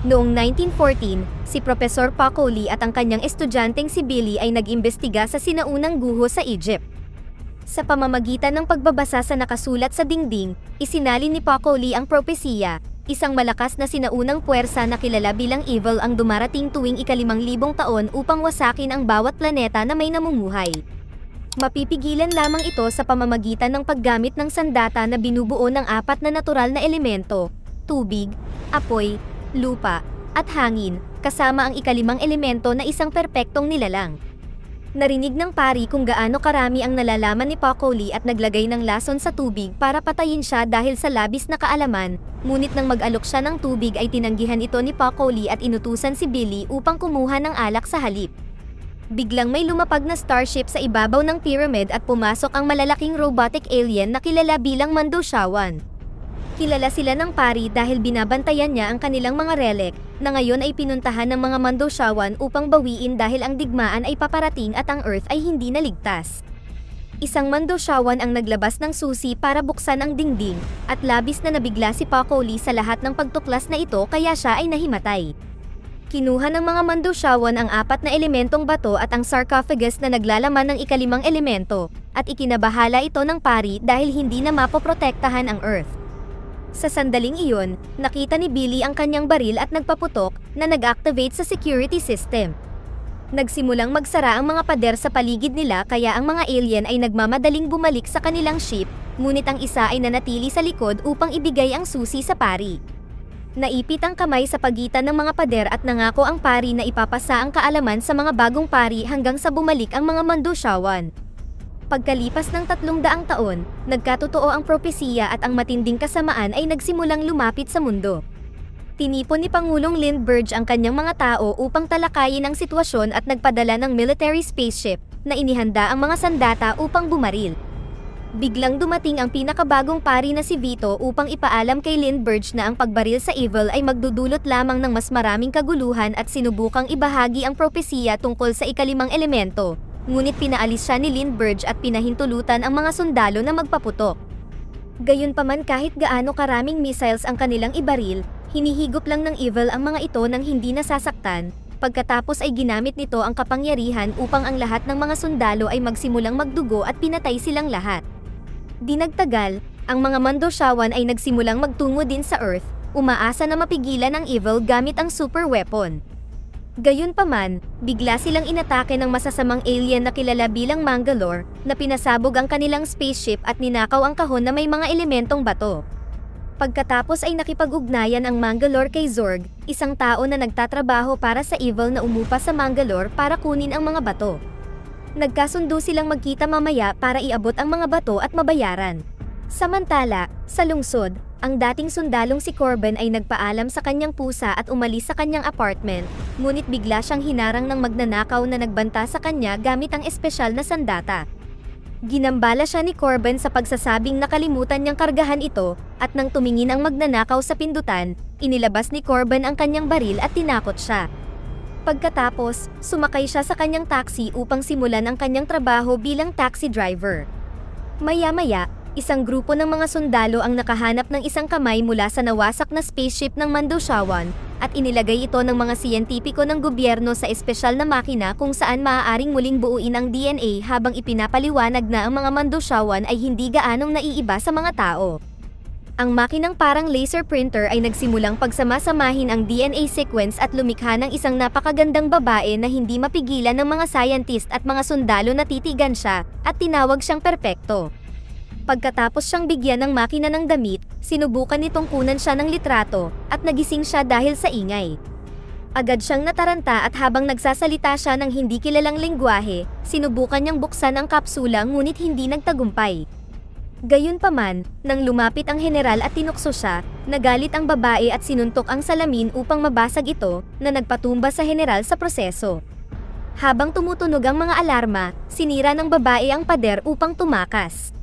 Noong 1914, si Profesor Paco Lee at ang kanyang estudyanteng si Billy ay nag-imbestiga sa sinaunang guho sa Egypt. Sa pamamagitan ng pagbabasa sa nakasulat sa dingding, isinalin ni Paco Lee ang propesiya, isang malakas na sinaunang puwersa na kilala bilang evil ang dumarating tuwing ika-5,000 taon upang wasakin ang bawat planeta na may namumuhay. Mapipigilan lamang ito sa pamamagitan ng paggamit ng sandata na binubuo ng 4 na natural na elemento: tubig, apoy, lupa, at hangin, kasama ang ika-5 elemento na isang perpektong nilalang. Narinig ng pari kung gaano karami ang nalalaman ni Paco Lee at naglagay ng lason sa tubig para patayin siya dahil sa labis na kaalaman, ngunit nang mag-alok siya ng tubig ay tinanggihan ito ni Paco Lee at inutusan si Billy upang kumuha ng alak sa halip. Biglang may lumapag na starship sa ibabaw ng pyramid at pumasok ang malalaking robotic alien na kilala bilang Mandoshawan. Kilala sila ng pari dahil binabantayan niya ang kanilang mga relic, na ngayon ay pinuntahan ng mga Mandoshawan upang bawiin dahil ang digmaan ay paparating at ang Earth ay hindi naligtas. Isang Mandoshawan ang naglabas ng susi para buksan ang dingding, at labis na nabigla si Paco Lee sa lahat ng pagtuklas na ito kaya siya ay nahimatay. Kinuha ng mga Mandoshawan ang 4 na elementong bato at ang sarcophagus na naglalaman ng ika-5 elemento, at ikinabahala ito ng pari dahil hindi na mapoprotektahan ang Earth. Sa sandaling iyon, nakita ni Billy ang kanyang baril at nagpaputok na nag-activate sa security system. Nagsimulang magsara ang mga pader sa paligid nila kaya ang mga alien ay nagmamadaling bumalik sa kanilang ship, ngunit ang isa ay nanatili sa likod upang ibigay ang susi sa pari. Naipit ang kamay sa pagitan ng mga pader at nangako ang pari na ipapasa ang kaalaman sa mga bagong pari hanggang sa bumalik ang mga Mandoshawan. Pagkalipas ng 300 taon, nagkatotoo ang propesiya at ang matinding kasamaan ay nagsimulang lumapit sa mundo. Tinipon ni Pangulong Lindbergh ang kanyang mga tao upang talakayin ang sitwasyon at nagpadala ng military spaceship na inihanda ang mga sandata upang bumaril. Biglang dumating ang pinakabagong pari na si Vito upang ipaalam kay Lindbergh na ang pagbaril sa evil ay magdudulot lamang ng mas maraming kaguluhan at sinubukang ibahagi ang propesiya tungkol sa ika-5 elemento. Ngunit pinaalis siya ni Lindbergh at pinahintulutan ang mga sundalo na magpaputok. Gayunpaman kahit gaano karaming missiles ang kanilang ibaril, hinihigop lang ng evil ang mga ito nang hindi nasasaktan, pagkatapos ay ginamit nito ang kapangyarihan upang ang lahat ng mga sundalo ay magsimulang magdugo at pinatay silang lahat. Di nagtagal, ang mga Mandoshawan ay nagsimulang magtungo din sa Earth, umaasa na mapigilan ang evil gamit ang super weapon. Gayunpaman, bigla silang inatake ng masasamang alien na kilala bilang Mangalore, na pinasabog ang kanilang spaceship at ninakaw ang kahon na may mga elementong bato. Pagkatapos ay nakipag-ugnayan ang Mangalore kay Zorg, isang tao na nagtatrabaho para sa evil na umupa sa Mangalore para kunin ang mga bato. Nagkasundo silang magkita mamaya para iabot ang mga bato at mabayaran. Samantala, sa lungsod, ang dating sundalong si Corbin ay nagpaalam sa kanyang pusa at umalis sa kanyang apartment, ngunit bigla siyang hinarang ng magnanakaw na nagbanta sa kanya gamit ang espesyal na sandata. Ginambala siya ni Corbin sa pagsasabing nakalimutan niyang kargahan ito, at nang tumingin ang magnanakaw sa pindutan, inilabas ni Corbin ang kanyang baril at tinakot siya. Pagkatapos, sumakay siya sa kanyang taxi upang simulan ang kanyang trabaho bilang taxi driver. Maya-maya, isang grupo ng mga sundalo ang nakahanap ng isang kamay mula sa nawasak na spaceship ng Mandoshawan, at inilagay ito ng mga siyentipiko ng gobyerno sa espesyal na makina kung saan maaaring muling buuin ang DNA habang ipinapaliwanag na ang mga Mandoshawan ay hindi gaanong naiiba sa mga tao. Ang makinang parang laser printer ay nagsimulang pagsamasamahin ang DNA sequence at lumikha ng isang napakagandang babae na hindi mapigilan ng mga scientist at mga sundalo na titigan siya, at tinawag siyang perpekto. Pagkatapos siyang bigyan ng makina ng damit, sinubukan nitong kunan siya ng litrato, at nagising siya dahil sa ingay. Agad siyang nataranta at habang nagsasalita siya ng hindi kilalang lengguwahe, sinubukan niyang buksan ang kapsula ngunit hindi nagtagumpay. Gayunpaman, nang lumapit ang general at tinukso siya, nagalit ang babae at sinuntok ang salamin upang mabasag ito, na nagpatumba sa general sa proseso. Habang tumutunog ang mga alarma, sinira ng babae ang pader upang tumakas.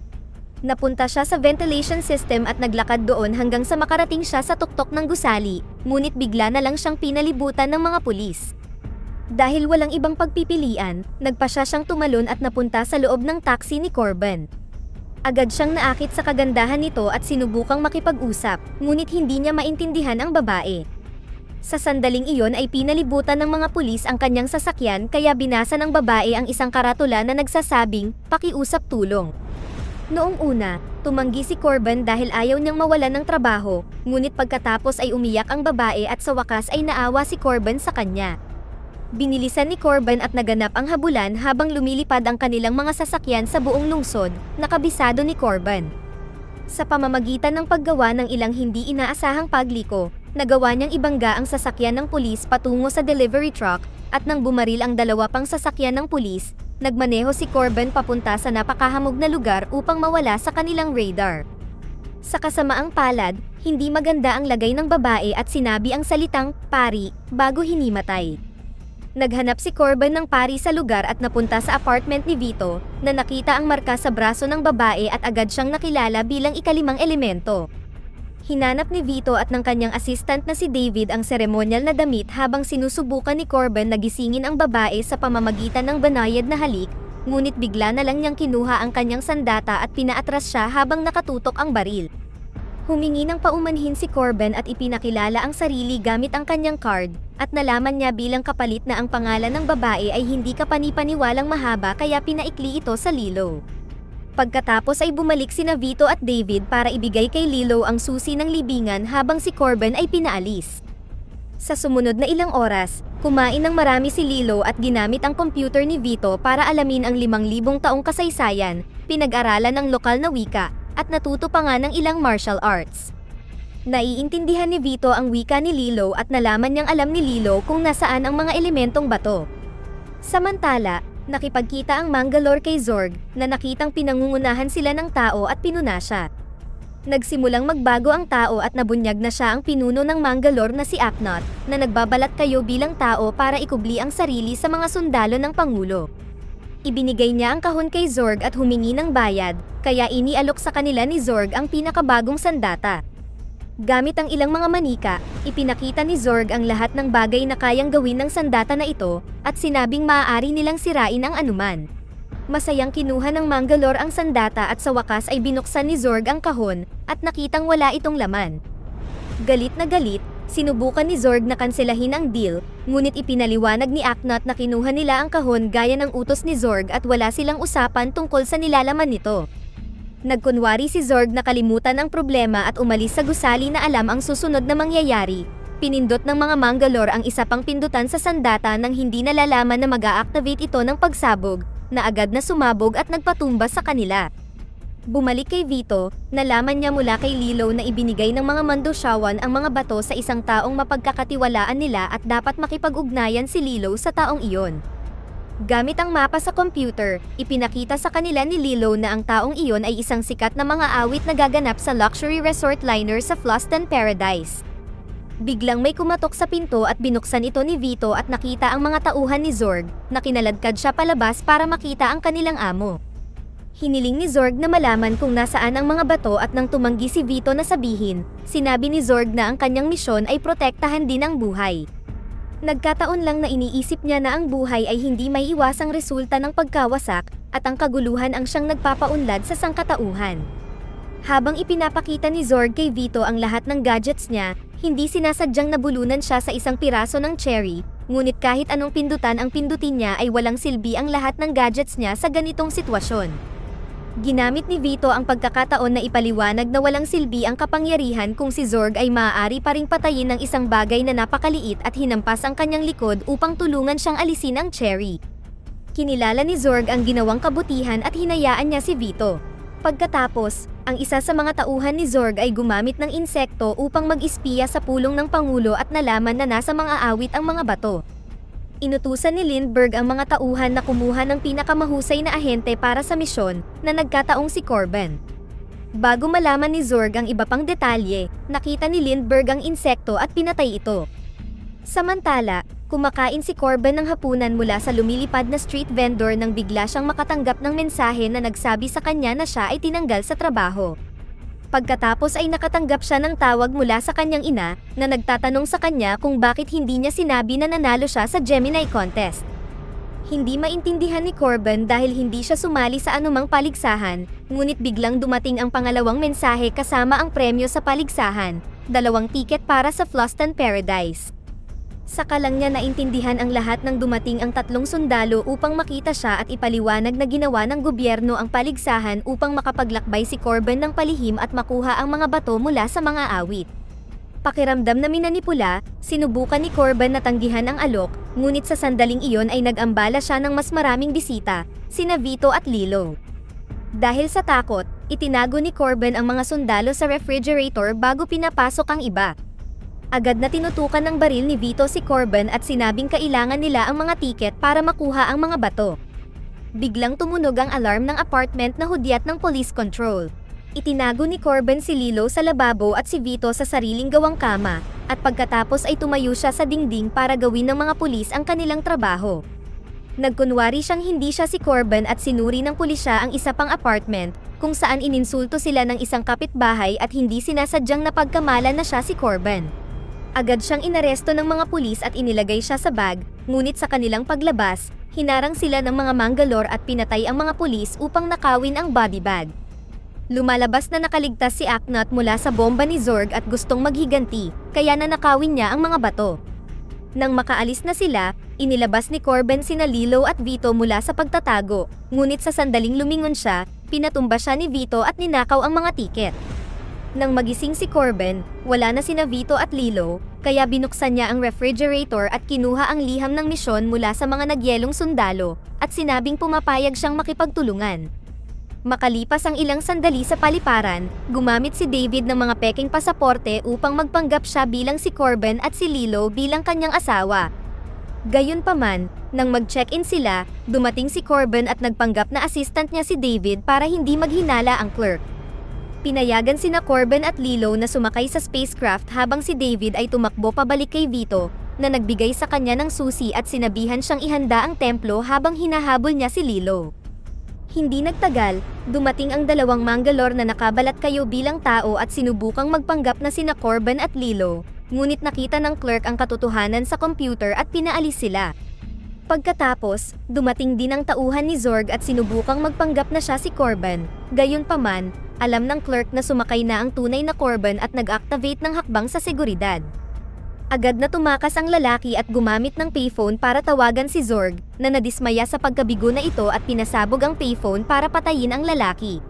Napunta siya sa ventilation system at naglakad doon hanggang sa makarating siya sa tuktok ng gusali, ngunit bigla na lang siyang pinalibutan ng mga pulis. Dahil walang ibang pagpipilian, nagpa siyang tumalon at napunta sa loob ng taxi ni Corbin. Agad siyang naakit sa kagandahan nito at sinubukang makipag-usap, ngunit hindi niya maintindihan ang babae. Sa sandaling iyon ay pinalibutan ng mga pulis ang kanyang sasakyan kaya binasa ng babae ang isang karatula na nagsasabing, "Pakiusap tulong." Noong una, tumanggi si Corbin dahil ayaw niyang mawalan ng trabaho, ngunit pagkatapos ay umiyak ang babae at sa wakas ay naawa si Corbin sa kanya. Binilisan ni Corbin at naganap ang habulan habang lumilipad ang kanilang mga sasakyan sa buong lungsod, nakabisado ni Corbin. Sa pamamagitan ng paggawa ng ilang hindi inaasahang pagliko, nagawa niyang ibangga ang sasakyan ng pulis patungo sa delivery truck, at nang bumaril ang dalawa pang sasakyan ng pulis, nagmaneho si Corbin papunta sa napakahamog na lugar upang mawala sa kanilang radar. Sa kasamaang palad, hindi maganda ang lagay ng babae at sinabi ang salitang, "Pari," bago hinimatay. Naghanap si Corbin ng pari sa lugar at napunta sa apartment ni Vito, na nakita ang marka sa braso ng babae at agad siyang nakilala bilang ikalimang elemento. Hinanap ni Vito at ng kanyang assistant na si David ang seremonyal na damit habang sinusubukan ni Corbin na gisingin ang babae sa pamamagitan ng banayad na halik, ngunit bigla na lang niyang kinuha ang kanyang sandata at pinaatras siya habang nakatutok ang baril. Humingi ng paumanhin si Corbin at ipinakilala ang sarili gamit ang kanyang card, at nalaman niya bilang kapalit na ang pangalan ng babae ay hindi kapani-paniwalang mahaba kaya pinaikli ito sa Lilo. Pagkatapos ay bumalik sina Vito at David para ibigay kay Lilo ang susi ng libingan habang si Corbin ay pinaalis. Sa sumunod na ilang oras, kumain ng marami si Lilo at ginamit ang computer ni Vito para alamin ang 5,000 taong kasaysayan, pinag-aralan ng lokal na wika, at natuto pa nga ng ilang martial arts. Naiintindihan ni Vito ang wika ni Lilo at nalaman niyang alam ni Lilo kung nasaan ang mga elementong bato. Samantala, nakipagkita ang Mangalore kay Zorg, na nakitang pinangungunahan sila ng tao at pinuna siya. Nagsimulang magbago ang tao at nabunyag na siya ang pinuno ng Mangalore na si Aknot, na nagbabalat kayo bilang tao para ikubli ang sarili sa mga sundalo ng Pangulo. Ibinigay niya ang kahon kay Zorg at humingi ng bayad, kaya inialok sa kanila ni Zorg ang pinakabagong sandata. Gamit ang ilang mga manika, ipinakita ni Zorg ang lahat ng bagay na kayang gawin ng sandata na ito, at sinabing maaari nilang sirain ang anuman. Masayang kinuha ng Mangalore ang sandata at sa wakas ay binuksan ni Zorg ang kahon, at nakitang wala itong laman. Galit na galit, sinubukan ni Zorg na kanselahin ang deal, ngunit ipinaliwanag ni Aknot na kinuha nila ang kahon gaya ng utos ni Zorg at wala silang usapan tungkol sa nilalaman nito. Nagkunwari si Zorg na kalimutan ang problema at umalis sa gusali na alam ang susunod na mangyayari. Pinindot ng mga Mangalore ang isa pang pindutan sa sandata nang hindi nalalaman na mag-a-activate ito ng pagsabog, na agad na sumabog at nagpatumba sa kanila. Bumalik kay Vito, nalaman niya mula kay Lilo na ibinigay ng mga Mandosyawan ang mga bato sa isang taong mapagkakatiwalaan nila at dapat makipag-ugnayan si Lilo sa taong iyon. Gamit ang mapa sa computer, ipinakita sa kanila ni Lilo na ang taong iyon ay isang sikat na mga awit na gaganap sa luxury resort liner sa Fluston Paradise. Biglang may kumatok sa pinto at binuksan ito ni Vito at nakita ang mga tauhan ni Zorg, na kinaladkad siya palabas para makita ang kanilang amo. Hiniling ni Zorg na malaman kung nasaan ang mga bato at nang tumanggi si Vito na sabihin, sinabi ni Zorg na ang kanyang misyon ay protektahan din ang buhay. Nagkataon lang na iniisip niya na ang buhay ay hindi may iwasang resulta ng pagkawasak, at ang kaguluhan ang siyang nagpapaunlad sa sangkatauhan. Habang ipinapakita ni Zorg kay Vito ang lahat ng gadgets niya, hindi sinasadyang nabulunan siya sa isang piraso ng cherry, ngunit kahit anong pindutan ang pindutin niya ay walang silbi ang lahat ng gadgets niya sa ganitong sitwasyon. Ginamit ni Vito ang pagkakataon na ipaliwanag na walang silbi ang kapangyarihan kung si Zorg ay maaari pa ring patayin ng isang bagay na napakaliit at hinampas ang kanyang likod upang tulungan siyang alisin ang cherry. Kinilala ni Zorg ang ginawang kabutihan at hinayaan niya si Vito. Pagkatapos, ang isa sa mga tauhan ni Zorg ay gumamit ng insekto upang mag-espiya sa pulong ng Pangulo at nalaman na nasa mga awit ang mga bato. Inutusan ni Lindbergh ang mga tauhan na kumuha ng pinakamahusay na ahente para sa misyon, na nagkataong si Corbin. Bago malaman ni Zorg ang iba pang detalye, nakita ni Lindbergh ang insekto at pinatay ito. Samantala, kumakain si Corbin ng hapunan mula sa lumilipad na street vendor nang bigla siyang makatanggap ng mensahe na nagsabi sa kanya na siya ay tinanggal sa trabaho. Pagkatapos ay nakatanggap siya ng tawag mula sa kanyang ina, na nagtatanong sa kanya kung bakit hindi niya sinabi na nanalo siya sa Gemini contest. Hindi maintindihan ni Corbin dahil hindi siya sumali sa anumang paligsahan, ngunit biglang dumating ang pangalawang mensahe kasama ang premyo sa paligsahan, 2 tiket para sa Fluston Paradise. Saka lang niya naintindihan ang lahat ng dumating ang tatlong sundalo upang makita siya at ipaliwanag na ginawa ng gobyerno ang paligsahan upang makapaglakbay si Corbin ng palihim at makuha ang mga bato mula sa mga awit. Pakiramdam na minanipula, sinubukan ni Corbin na tanggihan ang alok, ngunit sa sandaling iyon ay nag-ambala siya ng mas maraming bisita, sina Vito at Lilo. Dahil sa takot, itinago ni Corbin ang mga sundalo sa refrigerator bago pinapasok ang iba. Agad na tinutukan ng baril ni Vito si Corbin at sinabing kailangan nila ang mga tiket para makuha ang mga bato. Biglang tumunog ang alarm ng apartment na hudyat ng police control. Itinago ni Corbin si Lilo sa lababo at si Vito sa sariling gawang kama, at pagkatapos ay tumayo siya sa dingding para gawin ng mga pulis ang kanilang trabaho. Nagkunwari siyang hindi siya si Corbin at sinuri ng pulisya ang isa pang apartment, kung saan ininsulto sila ng isang kapitbahay at hindi sinasadyang napagkamalan na siya si Corbin. Agad siyang inaresto ng mga pulis at inilagay siya sa bag, ngunit sa kanilang paglabas, hinarang sila ng mga Mangalore at pinatay ang mga pulis upang nakawin ang body bag. Lumalabas na nakaligtas si Aknot mula sa bomba ni Zorg at gustong maghiganti, kaya nanakawin niya ang mga bato. Nang makaalis na sila, inilabas ni Corbin sina Lilo at Vito mula sa pagtatago, ngunit sa sandaling lumingon siya, pinatumba siya ni Vito at ninakaw ang mga tiket. Nang magising si Corbin, wala na sina Vito at Lilo, kaya binuksan niya ang refrigerator at kinuha ang liham ng misyon mula sa mga nagyelong sundalo, at sinabing pumapayag siyang makipagtulungan. Makalipas ang ilang sandali sa paliparan, gumamit si David ng mga peking pasaporte upang magpanggap siya bilang si Corbin at si Lilo bilang kanyang asawa. Gayunpaman, nang mag-check-in sila, dumating si Corbin at nagpanggap na assistant niya si David para hindi maghinala ang clerk. Pinayagan sina Corbin at Lilo na sumakay sa spacecraft habang si David ay tumakbo pabalik kay Vito, na nagbigay sa kanya ng susi at sinabihan siyang ihanda ang templo habang hinahabol niya si Lilo. Hindi nagtagal, dumating ang dalawang Mangalore na nakabalat kayo bilang tao at sinubukang magpanggap na sina Corbin at Lilo, ngunit nakita ng clerk ang katotohanan sa computer at pinaalis sila. Pagkatapos, dumating din ang tauhan ni Zorg at sinubukang magpanggap na siya si Corbin. Gayunpaman, alam ng clerk na sumakay na ang tunay na Corbin at nag-activate ng hakbang sa seguridad. Agad na tumakas ang lalaki at gumamit ng payphone para tawagan si Zorg, na nadismaya sa pagkabigo na ito at pinasabog ang payphone para patayin ang lalaki.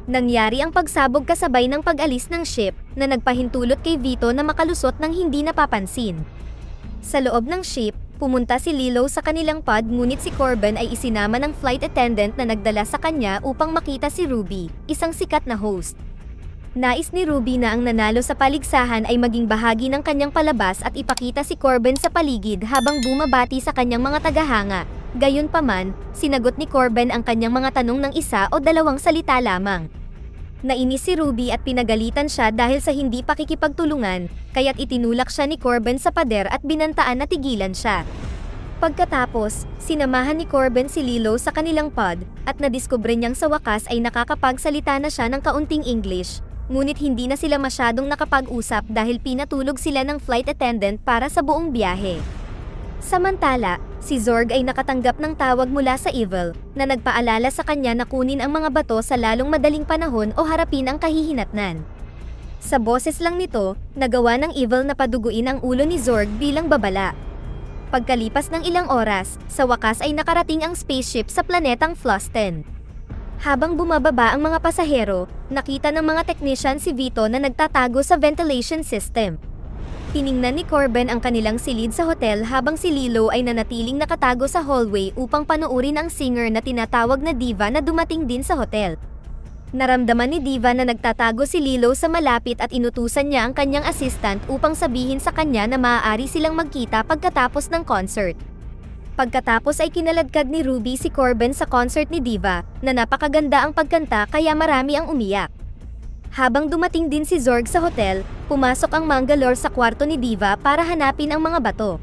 Nangyari ang pagsabog kasabay ng pag-alis ng ship, na nagpahintulot kay Vito na makalusot ng hindi napapansin. Sa loob ng ship, pumunta si Lilo sa kanilang pod ngunit si Corbin ay isinama ng flight attendant na nagdala sa kanya upang makita si Ruby, isang sikat na host. Nais ni Ruby na ang nanalo sa paligsahan ay maging bahagi ng kanyang palabas at ipakita si Corbin sa paligid habang bumabati sa kanyang mga tagahanga. Gayunpaman, sinagot ni Corbin ang kanyang mga tanong ng isa o dalawang salita lamang. Nainis si Ruby at pinagalitan siya dahil sa hindi pakikipagtulungan, kaya't itinulak siya ni Corbin sa pader at binantaan na tigilan siya. Pagkatapos, sinamahan ni Corbin si Lilo sa kanilang pod, at nadiskubre niyang sa wakas ay nakakapagsalita na siya ng kaunting English, ngunit hindi na sila masyadong nakapag-usap dahil pinatulog sila ng flight attendant para sa buong biyahe. Samantala, si Zorg ay nakatanggap ng tawag mula sa Evil, na nagpaalala sa kanya na kunin ang mga bato sa lalong madaling panahon o harapin ang kahihinatnan. Sa boses lang nito, nagawa ng Evil na paduguin ang ulo ni Zorg bilang babala. Pagkalipas ng ilang oras, sa wakas ay nakarating ang spaceship sa planetang Flusten. Habang bumababa ang mga pasahero, nakita ng mga technician si Vito na nagtatago sa ventilation system. Tiningnan ni Corbin ang kanilang silid sa hotel habang si Lilo ay nanatiling nakatago sa hallway upang panoorin ang singer na tinatawag na Diva na dumating din sa hotel. Naramdaman ni Diva na nagtatago si Lilo sa malapit at inutusan niya ang kanyang assistant upang sabihin sa kanya na maaari silang magkita pagkatapos ng concert. Pagkatapos ay kinaladkad ni Ruby si Corbin sa concert ni Diva, na napakaganda ang pagkanta kaya marami ang umiyak. Habang dumating din si Zorg sa hotel, pumasok ang Mangalore sa kwarto ni Diva para hanapin ang mga bato.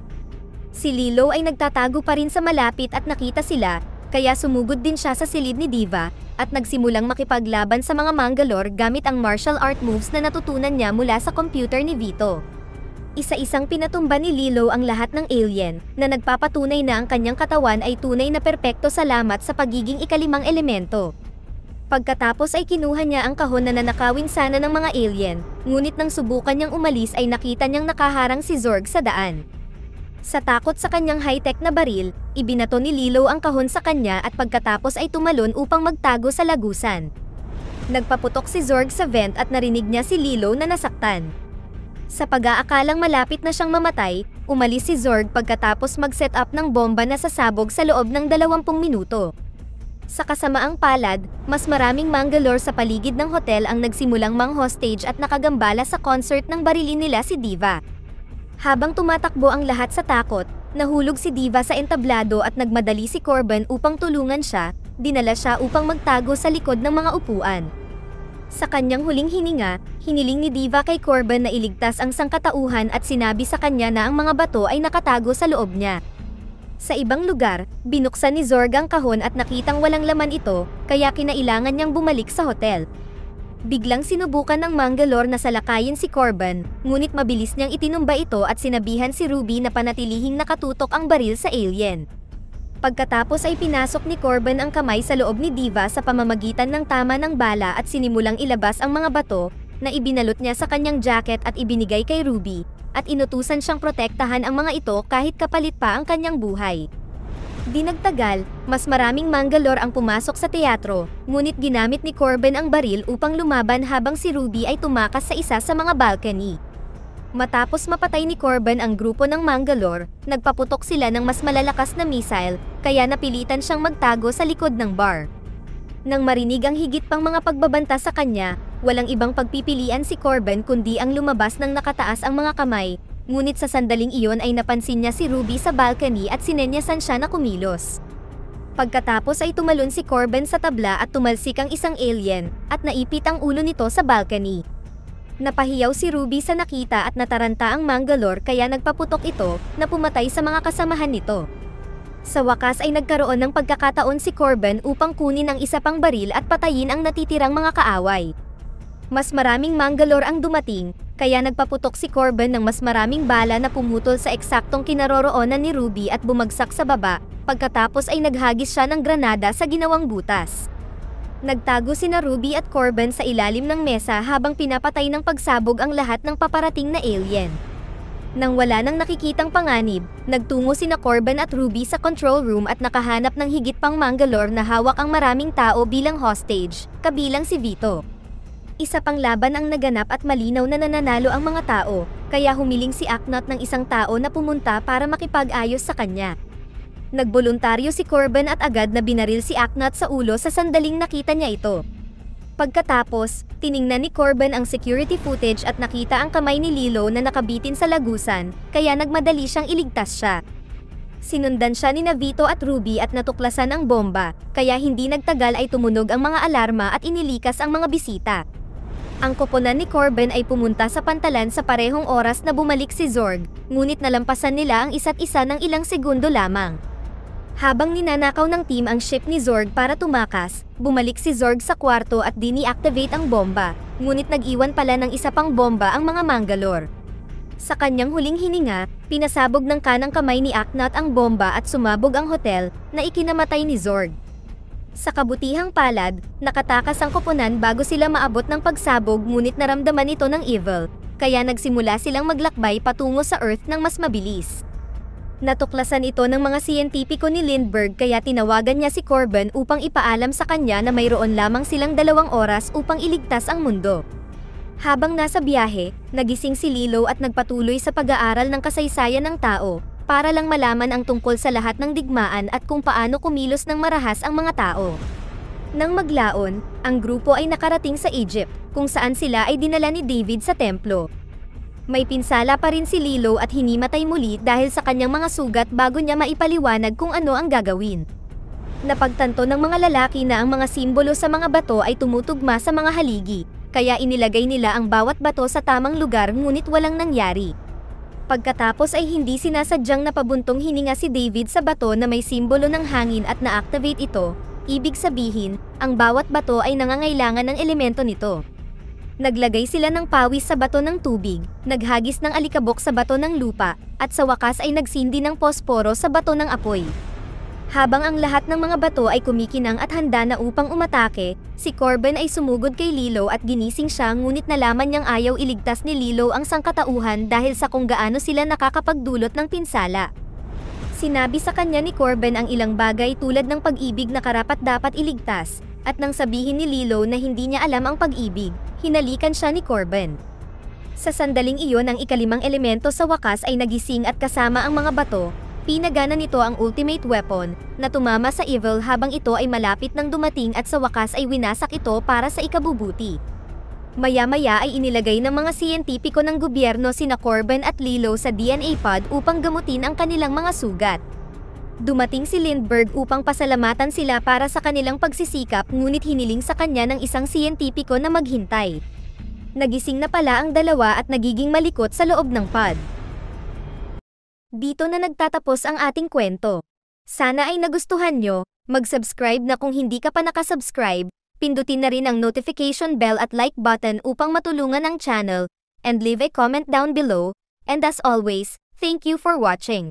Si Lilo ay nagtatago pa rin sa malapit at nakita sila, kaya sumugod din siya sa silid ni Diva, at nagsimulang makipaglaban sa mga Mangalore gamit ang martial art moves na natutunan niya mula sa computer ni Vito. Isa-isang pinatumba ni Lilo ang lahat ng alien, na nagpapatunay na ang kanyang katawan ay tunay na perpekto salamat sa pagiging ikalimang elemento. Pagkatapos ay kinuha niya ang kahon na nanakawin sana ng mga alien, ngunit nang subukan niyang umalis ay nakita niyang nakaharang si Zorg sa daan. Sa takot sa kanyang high-tech na baril, ibinato ni Lilo ang kahon sa kanya at pagkatapos ay tumalon upang magtago sa lagusan. Nagpaputok si Zorg sa vent at narinig niya si Lilo na nasaktan. Sa pag-aakalang malapit na siyang mamatay, umalis si Zorg pagkatapos mag-set up ng bomba na sasabog sa loob ng 20 minuto. Sa kasamaang palad, mas maraming Mangalore sa paligid ng hotel ang nagsimulang mang-hostage at nakagambala sa concert ng barilin nila si Diva. Habang tumatakbo ang lahat sa takot, nahulog si Diva sa entablado at nagmadali si Corbin upang tulungan siya, dinala siya upang magtago sa likod ng mga upuan. Sa kanyang huling hininga, hiniling ni Diva kay Corbin na iligtas ang sangkatauhan at sinabi sa kanya na ang mga bato ay nakatago sa loob niya. Sa ibang lugar, binuksan ni Zorg ang kahon at nakitang walang laman ito, kaya kinailangan niyang bumalik sa hotel. Biglang sinubukan ng Mangalore na salakayin si Corbin, ngunit mabilis niyang itinumba ito at sinabihan si Ruby na panatilihing nakatutok ang baril sa alien. Pagkatapos ay pinasok ni Corbin ang kamay sa loob ni Diva sa pamamagitan ng tama ng bala at sinimulang ilabas ang mga bato, na ibinalot niya sa kanyang jacket at ibinigay kay Ruby, at inutusan siyang protektahan ang mga ito kahit kapalit pa ang kanyang buhay. Di nagtagal, mas maraming Mangalore ang pumasok sa teatro, ngunit ginamit ni Corbin ang baril upang lumaban habang si Ruby ay tumakas sa isa sa mga balcony. Matapos mapatay ni Corbin ang grupo ng Mangalore, nagpaputok sila ng mas malalakas na missile, kaya napilitan siyang magtago sa likod ng bar. Nang marinig ang higit pang mga pagbabanta sa kanya, walang ibang pagpipilian si Corbin kundi ang lumabas ng nakataas ang mga kamay. Ngunit sa sandaling iyon ay napansin niya si Ruby sa balcony at sinenyasan siya na kumilos. Pagkatapos ay tumalon si Corbin sa tabla at tumalsik ang isang alien, at naipit ang ulo nito sa balcony. Napahiyaw si Ruby sa nakita at nataranta ang Mangalore kaya nagpaputok ito, na pumatay sa mga kasamahan nito. Sa wakas ay nagkaroon ng pagkakataon si Corbin upang kunin ang isa pang baril at patayin ang natitirang mga kaaway. Mas maraming Mangalore ang dumating, kaya nagpaputok si Corbin ng mas maraming bala na pumutol sa eksaktong kinaroroonan ni Ruby at bumagsak sa baba, pagkatapos ay naghagis siya ng granada sa ginawang butas. Nagtago sina Ruby at Corbin sa ilalim ng mesa habang pinapatay ng pagsabog ang lahat ng paparating na alien. Nang wala nang nakikitang panganib, nagtungo sina Corbin at Ruby sa control room at nakahanap ng higit pang Mangalore na hawak ang maraming tao bilang hostage, kabilang si Vito. Isa pang laban ang naganap at malinaw na nananalo ang mga tao, kaya humiling si Aknot ng isang tao na pumunta para makipag-ayos sa kanya. Nagboluntaryo si Corbin at agad na binaril si Aknot sa ulo sa sandaling nakita niya ito. Pagkatapos, tiningnan ni Corbin ang security footage at nakita ang kamay ni Lilo na nakabitin sa lagusan, kaya nagmadali siyang iligtas siya. Sinundan siya ni Vito at Ruby at natuklasan ang bomba, kaya hindi nagtagal ay tumunog ang mga alarma at inilikas ang mga bisita. Ang koponan ni Corbin ay pumunta sa pantalan sa parehong oras na bumalik si Zorg, ngunit nalampasan nila ang isa't isa ng ilang segundo lamang. Habang ninanakaw ng team ang ship ni Zorg para tumakas, bumalik si Zorg sa kwarto at dini-activate ang bomba, ngunit nag-iwan pala ng isa pang bomba ang mga Mangalore. Sa kanyang huling hininga, pinasabog ng kanang kamay ni Aknot ang bomba at sumabog ang hotel, na ikinamatay ni Zorg. Sa kabutihang palad, nakatakas ang koponan bago sila maabot ng pagsabog ngunit naramdaman ito ng evil, kaya nagsimula silang maglakbay patungo sa Earth ng mas mabilis. Natuklasan ito ng mga siyentipiko ni Lindbergh kaya tinawagan niya si Corbin upang ipaalam sa kanya na mayroon lamang silang 2 oras upang iligtas ang mundo. Habang nasa biyahe, nagising si Lilo at nagpatuloy sa pag-aaral ng kasaysayan ng tao, para lang malaman ang tungkol sa lahat ng digmaan at kung paano kumilos ng marahas ang mga tao. Nang maglaon, ang grupo ay nakarating sa Egypt, kung saan sila ay dinala ni David sa templo. May pinsala pa rin si Lilo at hinimatay muli dahil sa kanyang mga sugat bago niya maipaliwanag kung ano ang gagawin. Napagtanto ng mga lalaki na ang mga simbolo sa mga bato ay tumutugma sa mga haligi, kaya inilagay nila ang bawat bato sa tamang lugar ngunit walang nangyari. Pagkatapos ay hindi sinasadyang napabuntong hininga si David sa bato na may simbolo ng hangin at na-activate ito, ibig sabihin, ang bawat bato ay nangangailangan ng elemento nito. Naglagay sila ng pawis sa bato ng tubig, naghagis ng alikabok sa bato ng lupa, at sa wakas ay nagsindi ng posporo sa bato ng apoy. Habang ang lahat ng mga bato ay kumikinang at handa na upang umatake, si Corbin ay sumugod kay Lilo at ginising siya ngunit nalaman niyang ayaw iligtas ni Lilo ang sangkatauhan dahil sa kung gaano sila nakakapagdulot ng pinsala. Sinabi sa kanya ni Corbin ang ilang bagay tulad ng pag-ibig na karapat-dapat iligtas, at nang sabihin ni Lilo na hindi niya alam ang pag-ibig, hinalikan siya ni Corbin. Sa sandaling iyon ang ikalimang elemento sa wakas ay nagising at kasama ang mga bato. Pinagana nito ang ultimate weapon, na tumama sa Evil habang ito ay malapit nang dumating at sa wakas ay winasak ito para sa ikabubuti. Maya-maya ay inilagay ng mga siyentipiko ng gobyerno sina Corbin at Lilo sa DNA pod upang gamutin ang kanilang mga sugat. Dumating si Lindbergh upang pasalamatan sila para sa kanilang pagsisikap ngunit hiniling sa kanya ng isang siyentipiko na maghintay. Nagising na pala ang dalawa at nagiging malikot sa loob ng pod. Dito na nagtatapos ang ating kwento. Sana ay nagustuhan nyo, mag-subscribe na kung hindi ka pa nakasubscribe, pindutin na rin ang notification bell at like button upang matulungan ang channel, and leave a comment down below, and as always, thank you for watching.